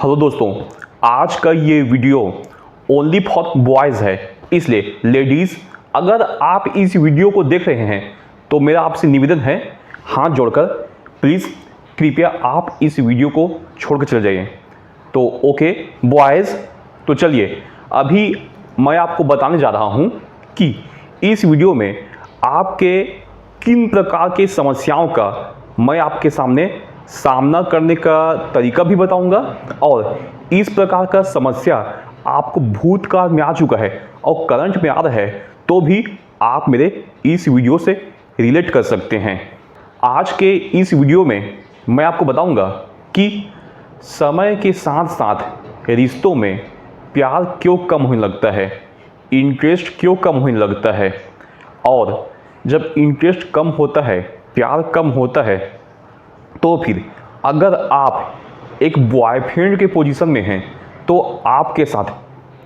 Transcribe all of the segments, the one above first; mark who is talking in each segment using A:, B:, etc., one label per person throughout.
A: Hello दोस्तों, आज का ये वीडियो ओनली फॉर बॉयज़ है, इसलिए लेडीज़ अगर आप इस वीडियो को देख रहे हैं तो मेरा आपसे निवेदन है, हाथ जोड़कर प्लीज़ कृपया आप इस वीडियो को छोड़कर चले जाइए। तो ओके बॉयज़, तो चलिए अभी मैं आपको बताने जा रहा हूँ कि इस वीडियो में आपके किन प्रकार की समस्याओं का मैं आपके सामने सामना करने का तरीका भी बताऊंगा और इस प्रकार का समस्या आपको भूतकाल में आ चुका है और करंट में आ रहा है तो भी आप मेरे इस वीडियो से रिलेट कर सकते हैं। आज के इस वीडियो में मैं आपको बताऊंगा कि समय के साथ साथ रिश्तों में प्यार क्यों कम होने लगता है, इंटरेस्ट क्यों कम होने लगता है, और जब इंटरेस्ट कम होता है, प्यार कम होता है, तो फिर अगर आप एक बॉयफ्रेंड के पोजीशन में हैं तो आपके साथ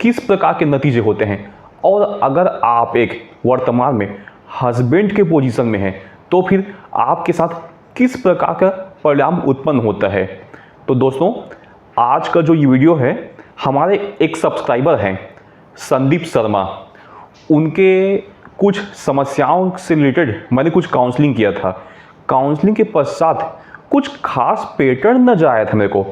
A: किस प्रकार के नतीजे होते हैं, और अगर आप एक वर्तमान में हस्बैंड के पोजीशन में हैं तो फिर आपके साथ किस प्रकार का परिणाम उत्पन्न होता है। तो दोस्तों, आज का जो ये वीडियो है, हमारे एक सब्सक्राइबर हैं संदीप शर्मा, उनके कुछ समस्याओं से रिलेटेड मैंने कुछ काउंसलिंग किया था। काउंसलिंग के पश्चात कुछ खास पैटर्न नजर आया था मेरे को,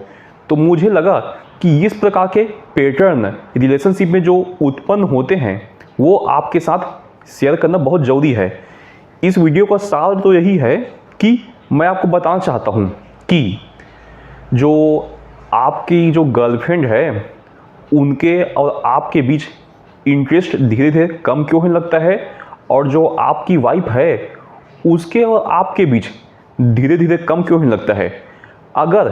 A: तो मुझे लगा कि इस प्रकार के पैटर्न रिलेशनशिप में जो उत्पन्न होते हैं वो आपके साथ शेयर करना बहुत ज़रूरी है। इस वीडियो का सार तो यही है कि मैं आपको बताना चाहता हूँ कि जो आपकी जो गर्लफ्रेंड है उनके और आपके बीच इंटरेस्ट धीरे धीरे कम क्यों होने लगता है, और जो आपकी वाइफ है उसके और आपके बीच धीरे धीरे कम क्यों होने लगता है। अगर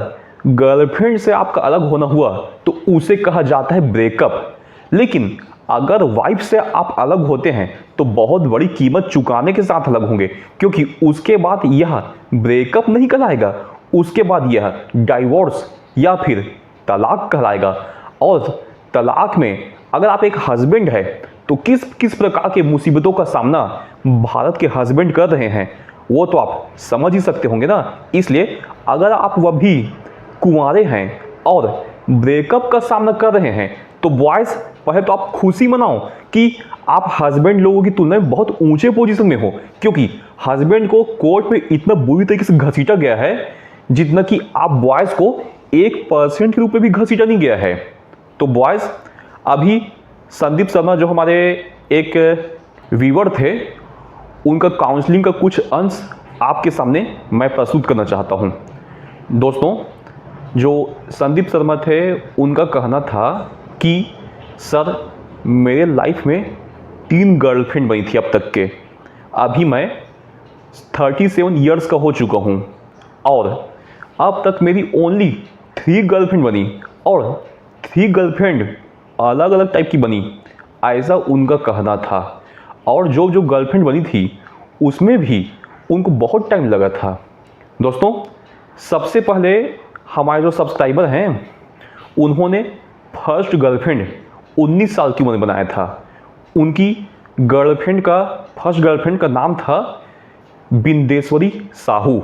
A: गर्लफ्रेंड से आपका अलग होना हुआ तो उसे कहा जाता है ब्रेकअप, लेकिन अगर वाइफ से आप अलग होते हैं तो बहुत बड़ी कीमत चुकाने के साथ अलग होंगे, क्योंकि उसके बाद यह ब्रेकअप नहीं कहलाएगा, उसके बाद यह डाइवोर्स या फिर तलाक कहलाएगा। और तलाक में अगर आप एक हस्बैंड है तो किस किस प्रकार के मुसीबतों का सामना भारत के हस्बैंड कर रहे हैं वो तो आप समझ ही सकते होंगे ना। इसलिए अगर आप वह भी कुंवारे हैं और ब्रेकअप का सामना कर रहे हैं तो बॉयज़, पहले तो आप खुशी मनाओ कि आप हस्बैंड लोगों की तुलना में बहुत ऊंचे पोजीशन में हो, क्योंकि हस्बैंड को कोर्ट में इतना बुरी तरीके से घसीटा गया है जितना कि आप बॉयज़ को 1% के रूप में भी घसीटा नहीं गया है। तो बॉयज़, अभी संदीप शर्मा जो हमारे एक व्यूअर थे, उनका काउंसलिंग का कुछ अंश आपके सामने मैं प्रस्तुत करना चाहता हूं। दोस्तों, जो संदीप शर्मा थे उनका कहना था कि सर, मेरे लाइफ में 3 गर्लफ्रेंड बनी थी अब तक के, अभी मैं 37 ईयर्स का हो चुका हूं और अब तक मेरी ओनली 3 गर्लफ्रेंड बनी, और 3 गर्लफ्रेंड अलग अलग टाइप की बनी, ऐसा उनका कहना था। और जो जो गर्लफ्रेंड बनी थी उसमें भी उनको बहुत टाइम लगा था। दोस्तों, सबसे पहले हमारे जो सब्सक्राइबर हैं उन्होंने फर्स्ट गर्लफ्रेंड 19 साल की उम्र में बनाया था। उनकी गर्लफ्रेंड का फर्स्ट गर्लफ्रेंड का नाम था बिंदेश्वरी साहू।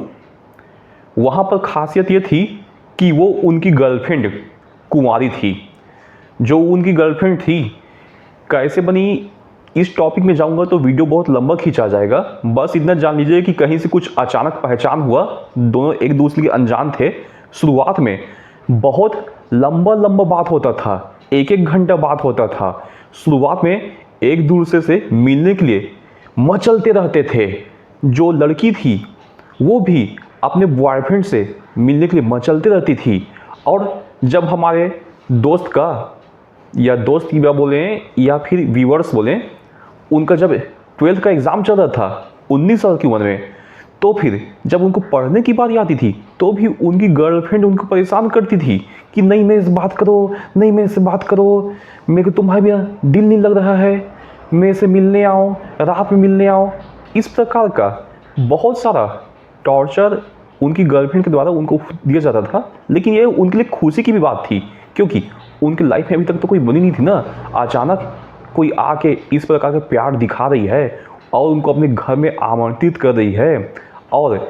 A: वहाँ पर खासियत ये थी कि वो उनकी गर्लफ्रेंड कुंवारी थी। जो उनकी गर्लफ्रेंड थी कैसे बनी, इस टॉपिक में जाऊंगा तो वीडियो बहुत लंबा खींचा जाएगा। बस इतना जान लीजिए कि कहीं से कुछ अचानक पहचान हुआ, दोनों एक दूसरे के अनजान थे। शुरुआत में बहुत लंबा लंबा बात होता था, 1-1 घंटा बात होता था। शुरुआत में एक दूसरे से मिलने के लिए मचलते रहते थे। जो लड़की थी वो भी अपने बॉयफ्रेंड से मिलने के लिए मचलते रहती थी। और जब हमारे दोस्त का, या दोस्त की क्या बोलें या फिर व्यूअर्स बोलें, उनका जब 12th का एग्ज़ाम चल रहा था 19 साल की उम्र में, तो फिर जब उनको पढ़ने की बारी आती थी तो भी उनकी गर्लफ्रेंड उनको परेशान करती थी कि नहीं मेरे से बात करो, नहीं मेरे से बात करो, मेरे को तुम्हारे बिना दिल नहीं लग रहा है, मेरे से मिलने आओ, रात में मिलने आओ। इस प्रकार का बहुत सारा टॉर्चर उनकी गर्लफ्रेंड के द्वारा उनको दिया जाता था। लेकिन ये उनके लिए खुशी की भी बात थी, क्योंकि उनकी लाइफ में अभी तक तो कोई बनी नहीं थी ना। अचानक कोई आके इस प्रकार का प्यार दिखा रही है और उनको अपने घर में आमंत्रित कर रही है, और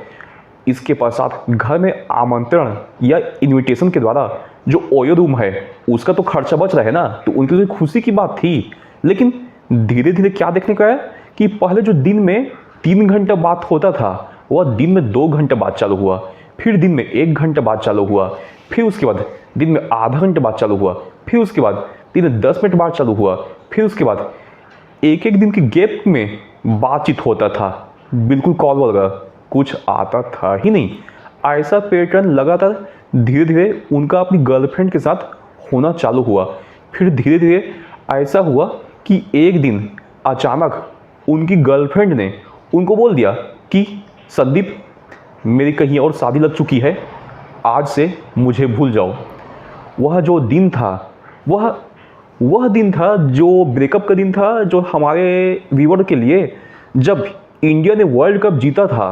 A: इसके पश्चात घर में आमंत्रण या इनविटेशन के द्वारा जो ओयो रूम है उसका तो खर्चा बच रहा है ना, तो उनके लिए खुशी की बात थी। लेकिन धीरे धीरे क्या देखने को आया कि पहले जो दिन में 3 घंटा बात होता था वह दिन में 2 घंटा बात चालू हुआ, फिर दिन में 1 घंटा बात चालू हुआ, फिर उसके बाद दिन में आधा घंटा बात चालू हुआ, फिर उसके बाद दिन में 10 मिनट बात चालू हुआ, फिर उसके बाद एक एक दिन के गैप में बातचीत होता था। बिल्कुल कॉल वगैरह कुछ आता था ही नहीं। ऐसा पैटर्न लगातार धीरे धीरे उनका अपनी गर्लफ्रेंड के साथ होना चालू हुआ। फिर धीरे धीरे ऐसा हुआ कि एक दिन अचानक उनकी गर्लफ्रेंड ने उनको बोल दिया कि संदीप, मेरी कहीं और शादी लग चुकी है, आज से मुझे भूल जाओ। वह जो दिन था वह दिन था जो ब्रेकअप का दिन था, जो हमारे व्यूअर के लिए जब इंडिया ने वर्ल्ड कप जीता था।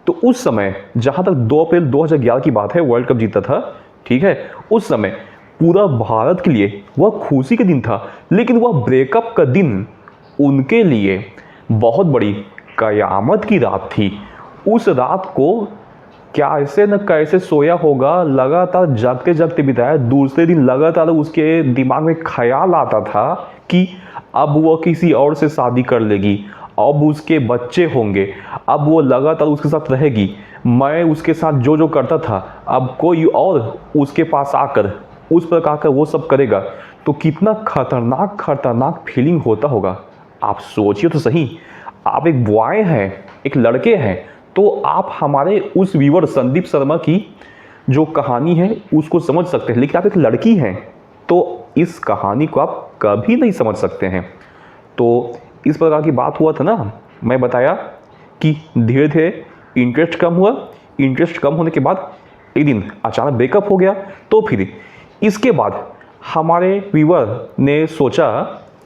A: तो उस समय जहाँ तक 2 अप्रैल 2011 की बात है, वर्ल्ड कप जीता था, ठीक है। उस समय पूरा भारत के लिए वह खुशी का दिन था, लेकिन वह ब्रेकअप का दिन उनके लिए बहुत बड़ी कयामत की रात थी। उस रात को कैसे न कैसे सोया होगा, लगातार जागते जागते बिताया। दूसरे दिन लगातार उसके दिमाग में ख्याल आता था कि अब वो किसी और से शादी कर लेगी, अब उसके बच्चे होंगे, अब वो लगातार उसके साथ रहेगी। मैं उसके साथ जो जो करता था अब कोई और उसके पास आकर उस पर आकर वो सब करेगा। तो कितना खतरनाक खतरनाक फीलिंग होता होगा। आप सोचिए तो सही, आप एक बॉय हैं, एक लड़के हैं, तो आप हमारे उस व्यूअर संदीप शर्मा की जो कहानी है उसको समझ सकते हैं, लेकिन आप एक लड़की हैं तो इस कहानी को आप कभी नहीं समझ सकते हैं। तो इस प्रकार की बात हुआ था ना, मैं बताया कि धीरे धीरे इंटरेस्ट कम हुआ। इंटरेस्ट कम होने के बाद एक दिन अचानक ब्रेकअप हो गया। तो फिर इसके बाद हमारे व्यूअर ने सोचा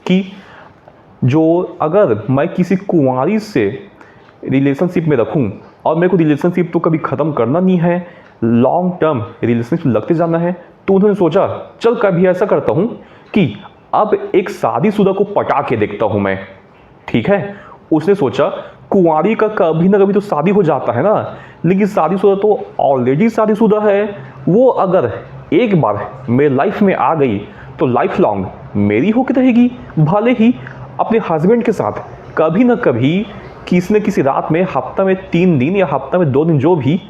A: कि जो अगर मैं किसी कुंवारी से रिलेशनशिप में रखूं, और मेरे को रिलेशनशिप तो कभी ख़त्म करना नहीं है, लॉन्ग टर्म रिलेशनशिप लगते जाना है, तो उन्होंने सोचा चल कभी ऐसा करता हूं कि अब एक शादीशुदा को पटा के देखता हूं मैं, ठीक है। उसने सोचा कुंवारी का कभी ना कभी तो शादी हो जाता है ना, लेकिन शादीशुदा तो ऑलरेडी शादीशुदा है, वो अगर एक बार मेरे लाइफ में आ गई तो लाइफ लॉन्ग मेरी होकर रहेगी। भले ही अपने हस्बैंड के साथ कभी ना कभी किसी न किसी रात में, हफ्ता में 3 दिन या हफ्ता में 2 दिन जो भी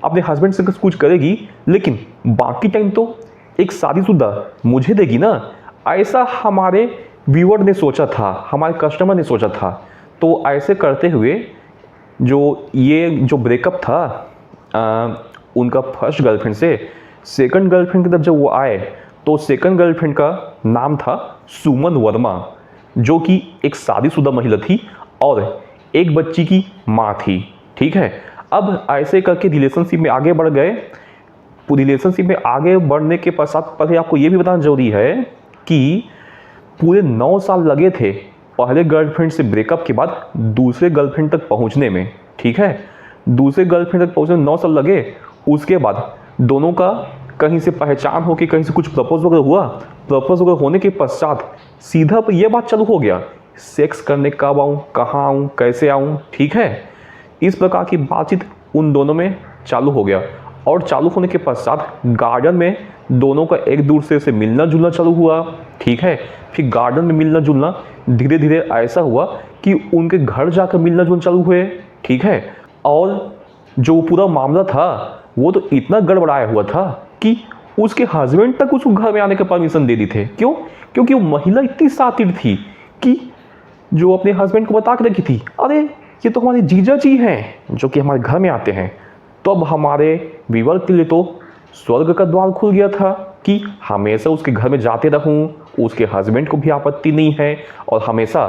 A: अपने हस्बैंड से कुछ करेगी, लेकिन बाकी टाइम तो एक शादीशुदा मुझे देगी ना। ऐसा हमारे व्यूअर ने सोचा था, हमारे कस्टमर ने सोचा था। तो ऐसे करते हुए जो ब्रेकअप था उनका फर्स्ट गर्लफ्रेंड से, सेकंड गर्लफ्रेंड की तरफ जब वो आए तो सेकंड गर्लफ्रेंड का नाम था सुमन वर्मा, जो कि एक शादीशुदा महिला थी और एक बच्ची की माँ थी, ठीक है। अब ऐसे करके रिलेशनशिप में आगे बढ़ गए। रिलेशनशिप में आगे बढ़ने के पश्चात पहले आपको ये भी बताना जरूरी है कि पूरे 9 साल लगे थे पहले गर्लफ्रेंड से ब्रेकअप के बाद दूसरे गर्लफ्रेंड तक पहुंचने में, ठीक है। दूसरे गर्लफ्रेंड तक पहुंचने में 9 साल लगे। उसके बाद दोनों का कहीं से पहचान हो कि कहीं से कुछ प्रपोज वगैरह हुआ। प्रपोज वगैरह होने के पश्चात सीधा पर यह बात चालू हो गया, सेक्स करने कब आऊँ, कहाँ आऊँ, कैसे आऊँ, ठीक है। इस प्रकार की बातचीत उन दोनों में चालू हो गया। और चालू होने के पश्चात गार्डन में दोनों का एक दूसरे से मिलना जुलना चालू हुआ, ठीक है। फिर गार्डन में मिलना जुलना धीरे धीरे ऐसा हुआ कि उनके घर जाकर मिलना जुलना चालू हुए, ठीक है। और जो पूरा मामला था वो तो इतना गड़बड़ाया हुआ था कि उसके हस्बैंड तक उसको घर में आने का परमिशन दे दी थे। क्यों? क्योंकि वो महिला इतनी शातिर थी कि जो अपने हस्बैंड को बता के रखी थी, अरे ये तो हमारे जीजा जी हैं जो कि हमारे घर में आते हैं। तो अब हमारे व्यूअर के लिए तो स्वर्ग का द्वार खुल गया था कि हमेशा उसके घर में जाते रहूं, उसके हस्बैंड को भी आपत्ति नहीं है, और हमेशा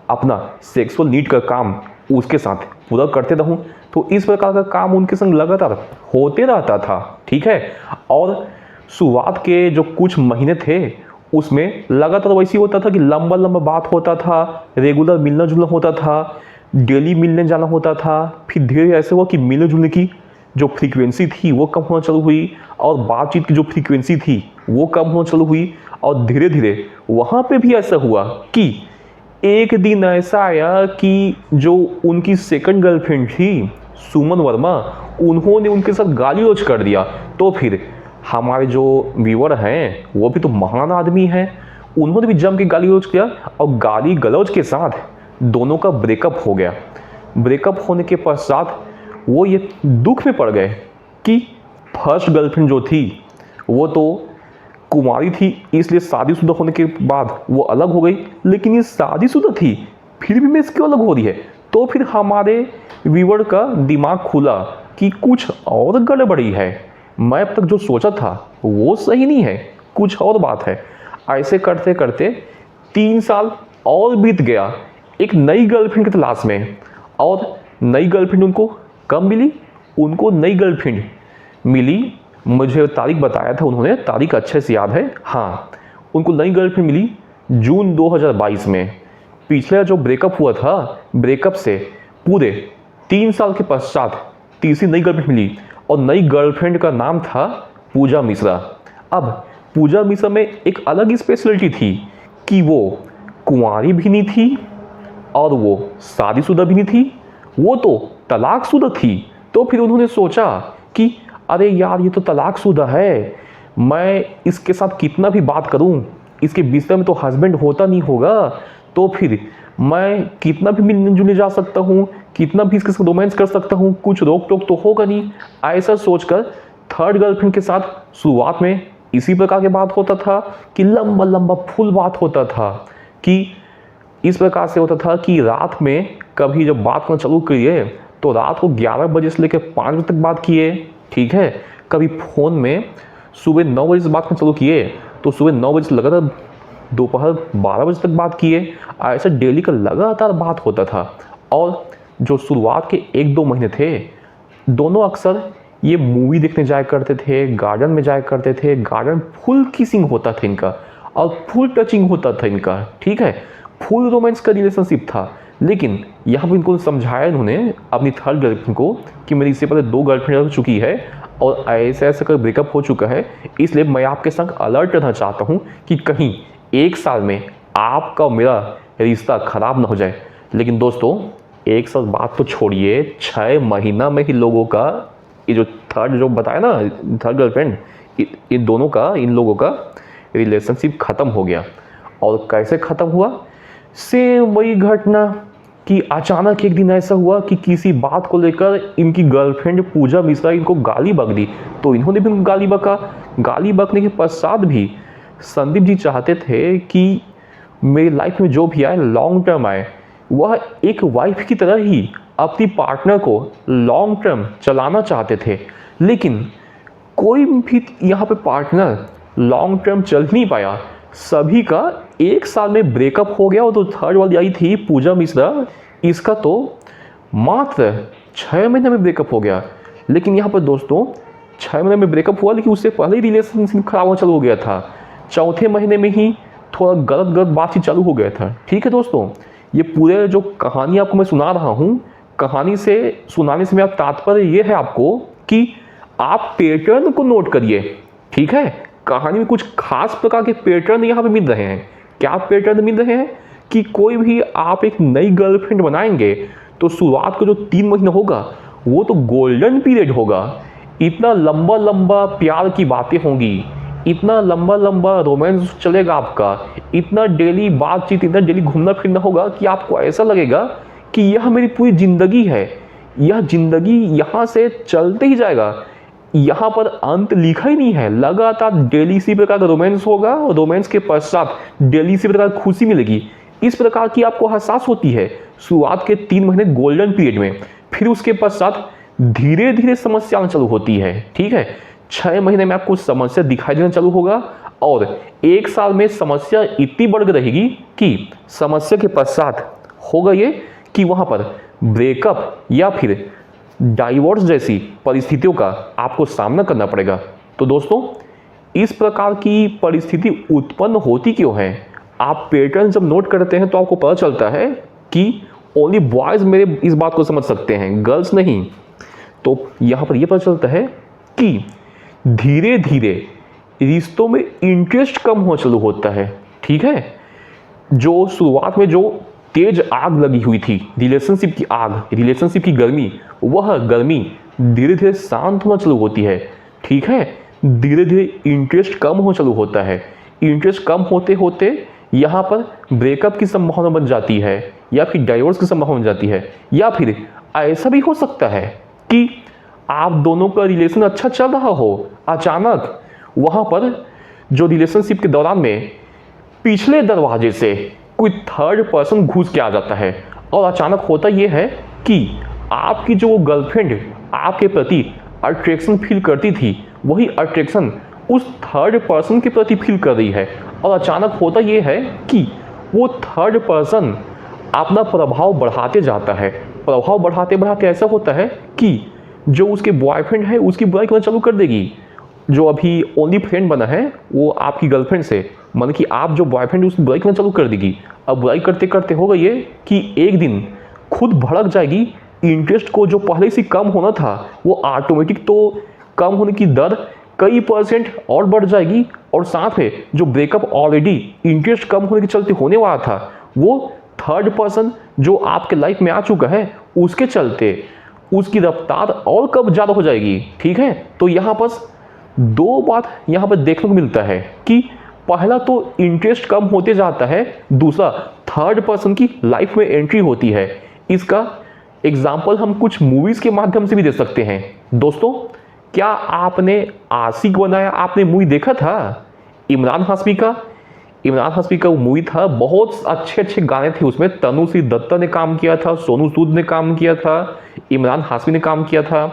A: अपना सेक्सुअल नीड का काम उसके साथ पूरा करते रहूं। तो इस प्रकार का काम उनके संग लगातार होते रहता था, ठीक है। और शुरुआत के जो कुछ महीने थे उसमें लगातार वैसे होता था कि लंबा लंबा बात होता था, रेगुलर मिलना जुलना होता था, डेली मिलने जाना होता था। फिर धीरे ऐसे हुआ कि मिलने जुलने की जो फ्रीक्वेंसी थी वो कम होना चालू हुई, और बातचीत की जो फ्रीक्वेंसी थी वो कम होना चालू हुई। और धीरे धीरे वहाँ पे भी ऐसा हुआ कि एक दिन ऐसा आया कि जो उनकी सेकंड गर्लफ्रेंड थी सुमन वर्मा, उन्होंने उनके साथ गाली गलौज कर दिया। तो फिर हमारे जो व्यूअर हैं वो भी तो महान आदमी हैं, उन्होंने भी जम के गाली गलौज किया और गाली गलौज के साथ दोनों का ब्रेकअप हो गया। ब्रेकअप होने के पश्चात वो ये दुख में पड़ गए कि फर्स्ट गर्लफ्रेंड जो थी वो तो कुमारी थी, इसलिए शादीशुदा होने के बाद वो अलग हो गई, लेकिन ये शादीशुदा थी फिर भी मैं इसकी अलग हो रही है। तो फिर हमारे व्यूअर का दिमाग खुला कि कुछ और गड़बड़ी है, मैं अब तक जो सोचा था वो सही नहीं है, कुछ और बात है। ऐसे करते करते 3 साल और बीत गया एक नई गर्लफ्रेंड की तलाश में। और नई गर्लफ्रेंड उनको कब मिली? उनको नई गर्लफ्रेंड मिली, मुझे तारीख बताया था उन्होंने, तारीख अच्छे से याद है। हाँ, उनको नई गर्लफ्रेंड मिली जून 2022 में। पिछले जो ब्रेकअप हुआ था, ब्रेकअप से पूरे 3 साल के पश्चात तीसरी नई गर्लफ्रेंड मिली और नई गर्लफ्रेंड का नाम था पूजा मिश्रा। अब पूजा मिश्रा में एक अलग ही स्पेशलिटी थी कि वो कुंवारी भी नहीं थी और वो शादीशुदा भी नहीं थी, वो तो तलाकशुदा थी। तो फिर उन्होंने सोचा कि अरे यार, ये तो तलाकशुदा है, मैं इसके साथ कितना भी बात करूं, इसके बिस्तर में तो हस्बैंड होता नहीं होगा, तो फिर मैं कितना भी मिलने जुलने जा सकता हूँ, कितना भी इसके साथ रोमांस कर सकता हूँ, कुछ रोक टोक तो होगा नहीं। ऐसा सोचकर थर्ड गर्लफ्रेंड के साथ शुरुआत में इसी प्रकार की बात होता था कि लंबा लंबा फुल बात होता था, कि इस प्रकार से होता था कि रात में कभी जब बात करना चालू करिए तो रात को 11 बजे से लेकर 5 बजे तक बात किए, ठीक है। कभी फ़ोन में सुबह 9 बजे से बात करना चालू किए तो सुबह 9 बजे से लगातार दोपहर 12 बजे तक बात किए। ऐसा डेली का लगातार बात होता था। और जो शुरुआत के 1-2 महीने थे, दोनों अक्सर ये मूवी देखने जाया करते थे, गार्डन में जाया करते थे। गार्डन फुल किसिंग होता था इनका और फुल टचिंग होता था इनका, ठीक है। फुल रोमांस का रिलेशनशिप था। लेकिन यहाँ पर इनको समझाया इन्होंने अपनी थर्ड गर्लफ्रेंड को कि मेरी इससे पहले 2 गर्लफ्रेंड हो चुकी है और ऐसे ऐसे कर ब्रेकअप हो चुका है, इसलिए मैं आपके संग अलर्ट रहना चाहता हूँ कि कहीं 1 साल में आपका मेरा रिश्ता खराब ना हो जाए। लेकिन दोस्तों, 1 साल बात तो छोड़िए, 6 महीना में ही लोगों का ये जो थर्ड जो बताया ना, थर्ड गर्लफ्रेंड, इन दोनों का, इन लोगों का रिलेशनशिप ख़त्म हो गया। और कैसे ख़त्म हुआ? सेम वही घटना कि अचानक एक दिन ऐसा हुआ कि किसी बात को लेकर इनकी गर्लफ्रेंड पूजा मिश्रा इनको गाली बक दी, तो इन्होंने भी गाली बका। गाली बकने के पश्चात भी संदीप जी चाहते थे कि मेरी लाइफ में जो भी आए लॉन्ग टर्म आए। वह एक वाइफ की तरह ही अपनी पार्टनर को लॉन्ग टर्म चलाना चाहते थे, लेकिन कोई भी यहाँ पे पार्टनर लॉन्ग टर्म चल नहीं पाया। सभी का 1 साल में ब्रेकअप हो गया। और तो थर्ड वाली आई थी पूजा मिश्रा, इसका तो मात्र 6 महीने में ब्रेकअप हो गया। लेकिन यहाँ पर दोस्तों 6 महीने में ब्रेकअप हुआ, लेकिन उससे पहले ही रिलेशनशिप खराब होना चालू हो गया था। चौथे महीने में ही थोड़ा गलत गलत बातचीत चालू हो गया था, ठीक है दोस्तों। ये पूरे जो कहानी आपको मैं सुना रहा हूँ, कहानी से सुनाने से मेरा तात्पर्य ये है आपको कि आप पैटर्न को नोट करिए, ठीक है। कहानी में कुछ खास प्रकार के पैटर्न यहाँ पे मिल रहे हैं। क्या पैटर्न मिल रहे हैं? कि कोई भी आप एक नई गर्लफ्रेंड बनाएंगे तो शुरुआत का जो 3 महीना होगा वो तो गोल्डन पीरियड होगा। इतना लंबा लंबा प्यार की बातें होंगी, इतना लंबा लंबा रोमांस चलेगा आपका, इतना डेली बातचीत, इतना डेली घूमना फिरना होगा कि आपको ऐसा लगेगा कि यह मेरी पूरी ज़िंदगी है, यह ज़िंदगी यहाँ से चलते ही जाएगा, यहाँ पर अंत लिखा ही नहीं है। लगातार डेली इसी प्रकार का रोमांस होगा और रोमांस के पश्चात डेली इसी प्रकार खुशी मिलेगी। इस प्रकार की आपको एहसास होती है शुरुआत के 3 महीने गोल्डन पीरियड में। फिर उसके पश्चात धीरे धीरे समस्या आना चालू होती है, ठीक है। 6 महीने में आपको समस्या दिखाई देना चालू होगा और 1 साल में समस्या इतनी बढ़ रहेगी कि समस्या के पश्चात होगा ये कि वहाँ पर ब्रेकअप या फिर डाइवोर्स जैसी परिस्थितियों का आपको सामना करना पड़ेगा। तो दोस्तों, इस प्रकार की परिस्थिति उत्पन्न होती क्यों है? आप पैटर्न जब नोट करते हैं तो आपको पता चलता है कि ओनली बॉयज़ मेरे इस बात को समझ सकते हैं, गर्ल्स नहीं। तो यहाँ पर यह पता चलता है कि धीरे धीरे रिश्तों में इंटरेस्ट कम होना चालू होता है, ठीक है। जो शुरुआत में जो तेज आग लगी हुई थी, रिलेशनशिप की आग, रिलेशनशिप की गर्मी, वह गर्मी धीरे धीरे शांत होना चालू होती है, ठीक है। धीरे धीरे इंटरेस्ट कम हो चालू होता है। इंटरेस्ट कम होते होते यहाँ पर ब्रेकअप की संभावना बन जाती है, या फिर डाइवोर्स की संभावना बन जाती है, या फिर ऐसा भी हो सकता है कि आप दोनों का रिलेशन अच्छा चल रहा हो, अचानक वहाँ पर जो रिलेशनशिप के दौरान में पिछले दरवाजे से कोई थर्ड पर्सन घुस के आ जाता है, और अचानक होता यह है कि आपकी जो गर्लफ्रेंड आपके प्रति अट्रैक्शन फील करती थी, वही अट्रैक्शन उस थर्ड पर्सन के प्रति फील कर रही है। और अचानक होता यह है कि वो थर्ड पर्सन अपना प्रभाव बढ़ाते जाता है। प्रभाव बढ़ाते बढ़ाते ऐसा होता है कि जो उसके बॉयफ्रेंड है उसकी बुराई करना चालू कर देगी। जो अभी ओनली फ्रेंड बना है वो आपकी गर्लफ्रेंड से, मतलब कि आप जो बॉयफ्रेंड उसकी बुराई करना चालू कर देगी। अब बुराई करते करते होगा ये कि एक दिन खुद भड़क जाएगी। इंटरेस्ट को जो पहले से कम होना था वो ऑटोमेटिक तो कम होने की दर कई परसेंट और बढ़ जाएगी, और साथ में जो ब्रेकअप ऑलरेडी इंटरेस्ट कम होने के चलते होने वाला था, वो थर्ड पर्सन जो आपके लाइफ में आ चुका है उसके चलते उसकी रफ्तार और कब ज़्यादा हो जाएगी। ठीक है, तो यहाँ पर दो बात यहाँ पर देखने को मिलता है कि पहला तो इंटरेस्ट कम होते जाता है, दूसरा थर्ड पर्सन की लाइफ में एंट्री होती है। इसका एग्जाम्पल हम कुछ मूवीज़ के माध्यम से भी दे सकते हैं। दोस्तों, क्या आपने आशिक बनाया आपने मूवी देखा था? इमरान हाशमी का वो मूवी था, बहुत अच्छे अच्छे गाने थे उसमें। तनुश्री दत्ता ने काम किया था, सोनू सूद ने काम किया था, इमरान हाशमी ने काम किया था।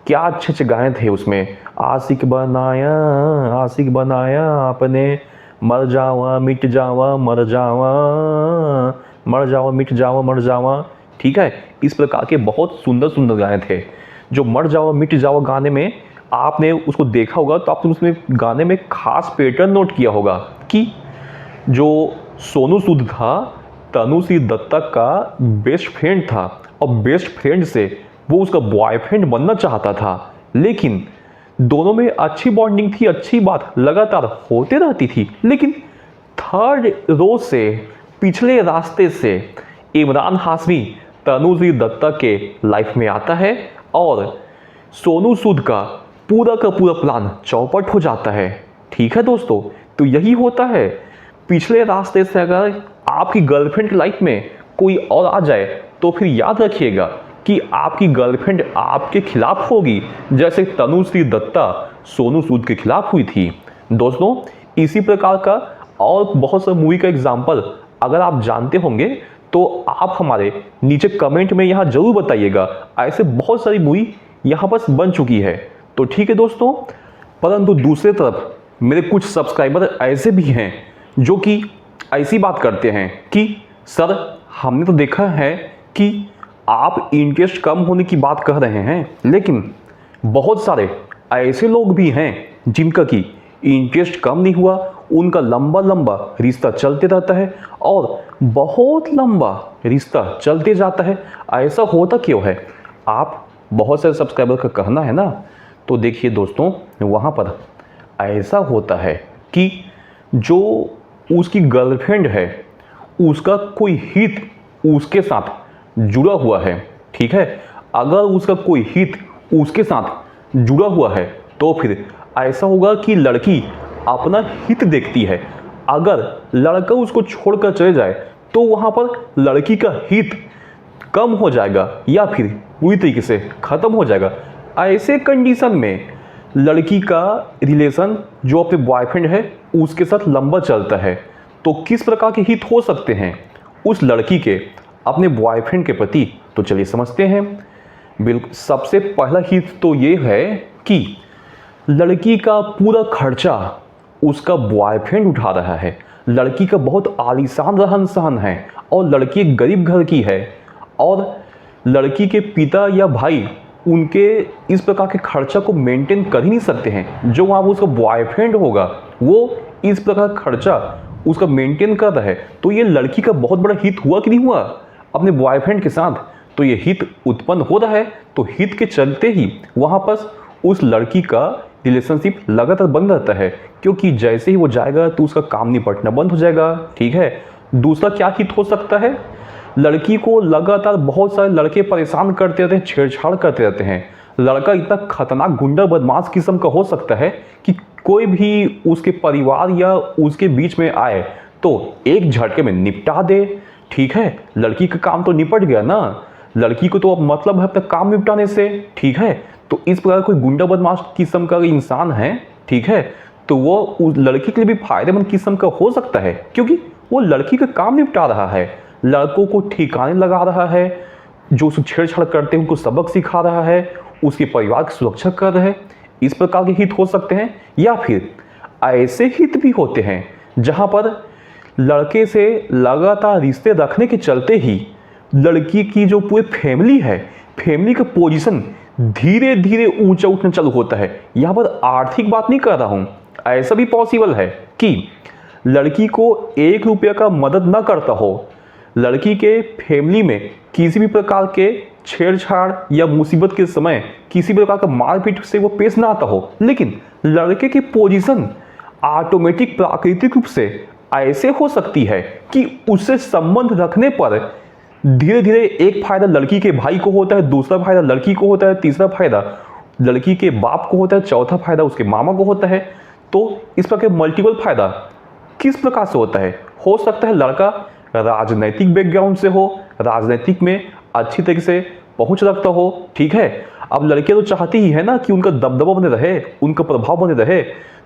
A: क्या अच्छे अच्छे गाने थे उसमें। आशिक बनाया आपने, मर जावा मिट जावा मर जावा, मर जावा मिट जावा मर जावा। ठीक है, इस प्रकार के बहुत सुंदर सुंदर गाने थे। जो मर जावा मिट जावा गाने में आपने उसको देखा होगा तो आपने उसमें गाने में खास पैटर्न नोट किया होगा कि जो सोनू सूद था तनुश्री दत्ता का बेस्ट फ्रेंड था, और बेस्ट फ्रेंड से वो उसका बॉयफ्रेंड बनना चाहता था। लेकिन दोनों में अच्छी बॉन्डिंग थी, अच्छी बात लगातार होते रहती थी। लेकिन थर्ड रो से, पिछले रास्ते से इमरान हाशमी तनुश्री दत्ता के लाइफ में आता है, और सोनू सूद का पूरा प्लान चौपट हो जाता है। ठीक है दोस्तों, तो यही होता है। पिछले रास्ते से अगर आपकी गर्लफ्रेंड लाइफ में कोई और आ जाए तो फिर याद रखिएगा कि आपकी गर्लफ्रेंड आपके खिलाफ होगी, जैसे तनुश्री दत्ता सोनू सूद के खिलाफ हुई थी। दोस्तों, इसी प्रकार का और बहुत सा मूवी का एग्जाम्पल अगर आप जानते होंगे तो आप हमारे नीचे कमेंट में यहाँ जरूर बताइएगा। ऐसे बहुत सारी मूवी यहाँ पर बन चुकी है। तो ठीक है दोस्तों, परंतु दूसरी तरफ मेरे कुछ सब्सक्राइबर ऐसे भी हैं जो कि ऐसी बात करते हैं कि सर, हमने तो देखा है कि आप इंटरेस्ट कम होने की बात कह रहे हैं, लेकिन बहुत सारे ऐसे लोग भी हैं जिनका कि इंटरेस्ट कम नहीं हुआ, उनका लंबा रिश्ता चलते रहता है और बहुत लंबा रिश्ता चलते जाता है। ऐसा होता क्यों है? आप बहुत सारे सब्सक्राइबर का कहना है ना। तो देखिए दोस्तों, वहाँ पर ऐसा होता है कि जो उसकी गर्लफ्रेंड है उसका कोई हित उसके साथ जुड़ा हुआ है। ठीक है, अगर उसका कोई हित उसके साथ जुड़ा हुआ है तो फिर ऐसा होगा कि लड़की अपना हित देखती है। अगर लड़का उसको छोड़कर चले जाए तो वहाँ पर लड़की का हित कम हो जाएगा या फिर पूरी तरीके से ख़त्म हो जाएगा। ऐसे कंडीशन में लड़की का रिलेशन जो अपने बॉयफ्रेंड है उसके साथ लंबा चलता है। तो किस प्रकार के हित हो सकते हैं उस लड़की के अपने बॉयफ्रेंड के प्रति? तो चलिए समझते हैं। बिल्कुल, सबसे पहला हित तो ये है कि लड़की का पूरा खर्चा उसका बॉयफ्रेंड उठा रहा है। लड़की का बहुत आलीशान रहन सहन है और लड़की एक गरीब घर की है, और लड़की के पिता या भाई उनके इस प्रकार के खर्चा को मेंटेन कर ही नहीं सकते हैं। जो वहाँ उसका बॉयफ्रेंड होगा वो इस प्रकार का खर्चा उसका मेंटेन कर रहा है। तो ये लड़की का बहुत बड़ा हित हुआ कि नहीं हुआ अपने बॉयफ्रेंड के साथ? तो ये हित उत्पन्न हो रहा है। तो हित के चलते ही वहाँ पर उस लड़की का रिलेशनशिप लगातार बंद रहता है, क्योंकि जैसे ही वो जाएगा तो उसका काम निपटना बंद हो जाएगा। ठीक है, दूसरा क्या हित हो सकता है? लड़की को लगातार बहुत सारे लड़के परेशान करते रहते हैं, छेड़छाड़ करते रहते हैं। लड़का इतना खतरनाक गुंडा बदमाश किस्म का हो सकता है कि कोई भी उसके परिवार या उसके बीच में आए तो एक झटके में निपटा दे। ठीक है, लड़की का काम तो निपट गया ना, लड़की को तो अब मतलब है अपना काम निपटाने से। ठीक है, तो इस प्रकार कोई गुंडा बदमाश किस्म का इंसान है, ठीक है, तो वो उस लड़की के लिए भी फायदेमंद किस्म का हो सकता है, क्योंकि वो लड़की का काम निपटा रहा है, लड़कों को ठिकाने लगा रहा है, जो उसको छेड़छाड़ करते हैं उनको सबक सिखा रहा है, उसके परिवार की सुरक्षा कर रहा है। इस प्रकार के हित हो सकते हैं, या फिर ऐसे हित भी होते हैं जहां पर लड़के से लगातार रिश्ते रखने के चलते ही लड़की की जो पूरी फैमिली है, फैमिली का पोजीशन धीरे धीरे ऊंचा उठना चालू होता है। यहां पर आर्थिक बात नहीं कर रहा हूं, ऐसा भी पॉसिबल है कि लड़की को 1 रुपया का मदद न करता हो, लड़की के फैमिली में किसी भी प्रकार के छेड़छाड़ या मुसीबत के समय किसी भी प्रकार का मारपीट से वो पेश ना आता हो, लेकिन लड़के की पोजीशन ऑटोमेटिक प्राकृतिक रूप से ऐसे हो सकती है कि उससे संबंध रखने पर धीरे धीरे एक फायदा लड़की के भाई को होता है, दूसरा फायदा लड़की को होता है, तीसरा फायदा लड़की के बाप को होता है, चौथा फायदा उसके मामा को होता है। तो इस प्रकार मल्टीपल फायदा किस प्रकार से होता है? हो सकता है लड़का राजनैतिक बैकग्राउंड से हो, राजनीतिक में अच्छी तरीके से पहुंच रखता हो। ठीक है, अब लड़कियां तो चाहती ही है ना कि उनका दबदबा बने रहे, उनका प्रभाव बने रहे,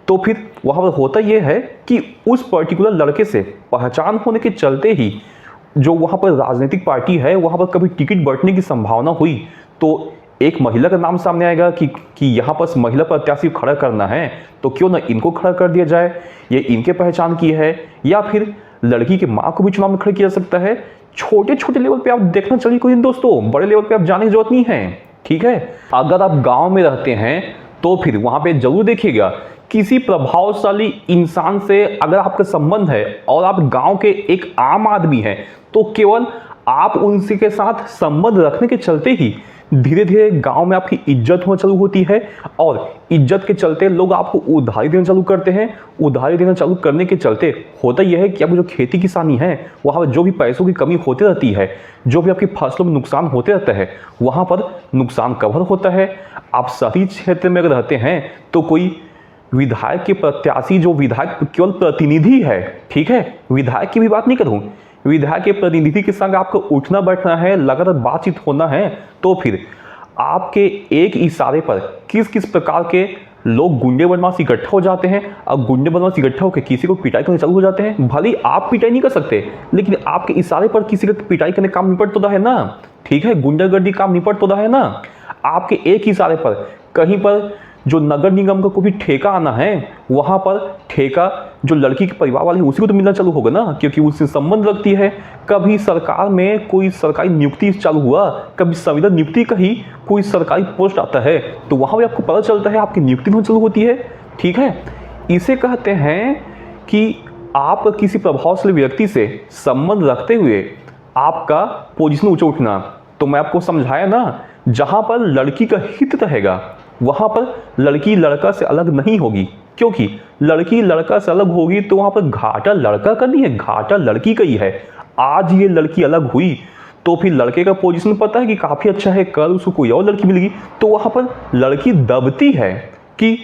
A: तो फिर वहां पर होता यह है कि उस पर्टिकुलर लड़के से पहचान होने के चलते ही जो वहां पर राजनीतिक पार्टी है वहां पर कभी टिकट बंटने की संभावना हुई तो एक महिला का नाम सामने आएगा कि यहाँ पर महिला प्रत्याशी खड़ा करना है, तो क्यों ना इनको खड़ा कर दिया जाए, ये इनके पहचान की है। या फिर लड़की के माँ को भी चुनाव में खड़ा किया जा सकता है। छोटे छोटे लेवल पे आप देखना चाहिए कोई दोस्तों, बड़े लेवल पे आप जाने की जरूरत नहीं है। ठीक है, अगर आप गांव में रहते हैं तो फिर वहां पे जरूर देखिएगा किसी प्रभावशाली इंसान से अगर आपका संबंध है और आप गांव के एक आम आदमी हैं, तो केवल आप उनसे के साथ संबंध रखने के चलते ही धीरे धीरे गांव में आपकी इज्जत होना चालू होती है, और इज्जत के चलते लोग आपको उधारी देना चालू करते हैं। उधारी देना चालू करने के चलते होता यह है कि आपकी जो खेती किसानी है वहाँ पर जो भी पैसों की कमी होती रहती है, जो भी आपकी फसलों में नुकसान होते रहता है, वहाँ पर नुकसान कवर होता है। आप शहरी क्षेत्र में अगर रहते हैं तो कोई विधायक के प्रत्याशी, जो विधायक केवल प्रतिनिधि है, ठीक है, विधायक की भी बात नहीं करूं, विधायक के प्रतिनिधि के संग आपको उठना बैठना है, लगातार बातचीत होना है, तो फिर आपके एक इशारे पर किस किस प्रकार के लोग गुंडे बदमाश इकट्ठा हो जाते हैं। अब गुंडे बदमाश इकट्ठा होकर किसी को पिटाई करने चालू हो जाते हैं। भले ही आप पिटाई नहीं कर सकते, लेकिन आपके इशारे पर किसी का पिटाई करने काम निपट तो रहा है ना। ठीक है, गुंडागर्दी काम निपट तो रहा है ना। आपके एक इशारे पर कहीं पर जो नगर निगम का कोई भी ठेका आना है, वहां पर ठेका जो लड़की के परिवार वाले हैं उसी को तो मिलना चालू होगा ना, क्योंकि उससे संबंध रखती है। कभी सरकार में कोई सरकारी नियुक्ति चालू हुआ, कभी संविदा नियुक्ति का ही कोई सरकारी पोस्ट आता है, तो वहां भी आपको पता चलता है आपकी नियुक्ति होनी चालू होती है। ठीक है, इसे कहते हैं कि आप किसी प्रभावशाली व्यक्ति से संबंध रखते हुए आपका पोजीशन ऊंचा उठना। तो मैं आपको समझाया ना, जहां पर लड़की का हित रहेगा वहां पर लड़की लड़का से अलग नहीं होगी, क्योंकि लड़की लड़का से अलग होगी तो वहां पर घाटा लड़का का नहीं है, घाटा लड़की का ही है। आज ये लड़की अलग हुई तो फिर लड़के का पोजीशन पता है कि काफी अच्छा है, कल उसको कोई और लड़की मिलेगी तो वहां पर लड़की दबती है कि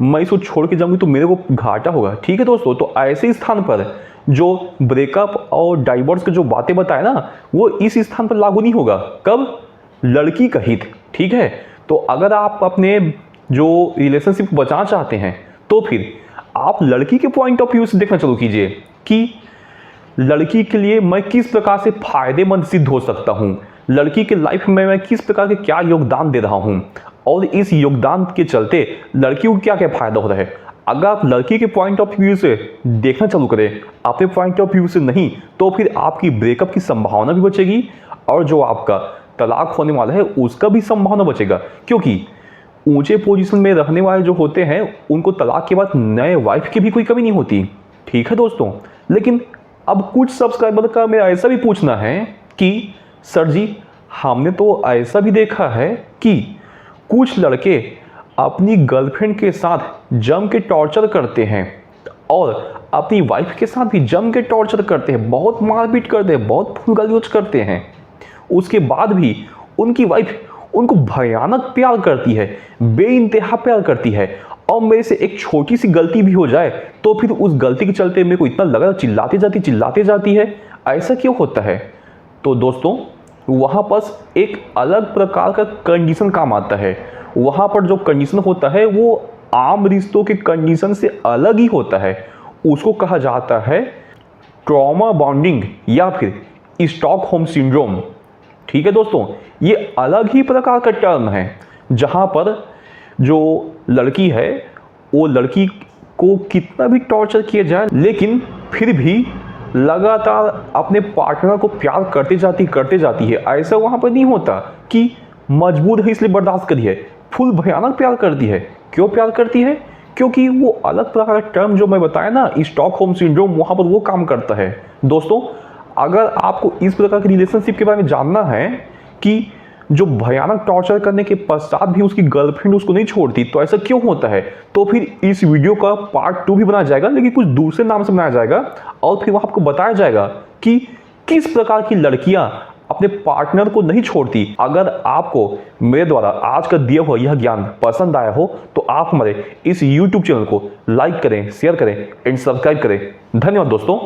A: मैं इसको छोड़ के जाऊंगी तो मेरे को घाटा होगा। ठीक है दोस्तों, तो ऐसे स्थान पर जो ब्रेकअप और डाइवोर्स की जो बातें बताए ना, वो इस स्थान पर लागू नहीं होगा। कब? लड़की का हित। ठीक है, तो अगर आप अपने जो रिलेशनशिप को बचाना चाहते हैं तो फिर आप लड़की के पॉइंट ऑफ व्यू से देखना चालू कीजिए कि लड़की के लिए मैं किस प्रकार से फायदेमंद सिद्ध हो सकता हूं, लड़की के लाइफ में मैं किस प्रकार के क्या योगदान दे रहा हूं, और इस योगदान के चलते लड़की को क्या क्या फायदा हो रहा है। अगर आप लड़की के पॉइंट ऑफ व्यू से देखना चालू करें, अपने पॉइंट ऑफ व्यू से नहीं, तो फिर आपकी ब्रेकअप की संभावना भी बचेगी, और जो आपका तलाक होने वाला है उसका भी संभावना बचेगा, क्योंकि ऊंचे पोजीशन में रहने वाले जो होते हैं उनको तलाक के बाद नए वाइफ की भी कोई कमी नहीं होती। ठीक है दोस्तों, लेकिन अब कुछ सब्सक्राइबर का मेरा ऐसा भी पूछना है कि सर जी, हमने तो ऐसा भी देखा है कि कुछ लड़के अपनी गर्लफ्रेंड के साथ जम के टॉर्चर करते हैं और अपनी वाइफ के साथ भी जम के टॉर्चर करते हैं, बहुत मारपीट करते हैं, बहुत फुल गाली करते हैं, उसके बाद भी उनकी वाइफ उनको भयानक प्यार करती है, बेइंतहा प्यार करती है, और मेरे से एक छोटी सी गलती भी हो जाए तो फिर उस गलती के चलते मेरे को इतना लगा चिल्लाते जाती है। ऐसा क्यों होता है? तो दोस्तों, वहाँ पर एक अलग प्रकार का कंडीशन काम आता है। वहाँ पर जो कंडीशन होता है वो आम रिश्तों के कंडीशन से अलग ही होता है। उसको कहा जाता है ट्रॉमा बॉन्डिंग या फिर स्टॉकहोम सिंड्रोम। ठीक है दोस्तों, ये अलग ही प्रकार का टर्म है जहाँ पर जो लड़की है वो लड़की को कितना भी टॉर्चर किया जाए लेकिन फिर भी लगातार अपने पार्टनर को प्यार करते जाती है। ऐसा वहाँ पर नहीं होता कि मजबूर है इसलिए बर्दाश्त करी है, फुल भयानक प्यार करती है। क्यों प्यार करती है? क्योंकि वो अलग प्रकार का टर्म जो मैं बताया ना, स्टॉकहोम सिंड्रोम, वहाँ पर वो काम करता है। दोस्तों, अगर आपको इस प्रकार की रिलेशनशिप के बारे में जानना है कि जो भयानक टॉर्चर करने के पश्चात भी उसकी गर्लफ्रेंड उसको नहीं छोड़ती, तो ऐसा क्यों होता है, तो फिर इस वीडियो का पार्ट 2 भी बनाया जाएगा, लेकिन कुछ दूसरे नाम से बनाया जाएगा। और फिर वहाँ आपको बताया जाएगा कि किस प्रकार की लड़कियां अपने पार्टनर को नहीं छोड़ती। अगर आपको मेरे द्वारा आज का दिया हुआ यह ज्ञान पसंद आया हो तो आप हमारे इस YouTube चैनल को लाइक करें, शेयर करें एंड सब्सक्राइब करें। धन्यवाद दोस्तों।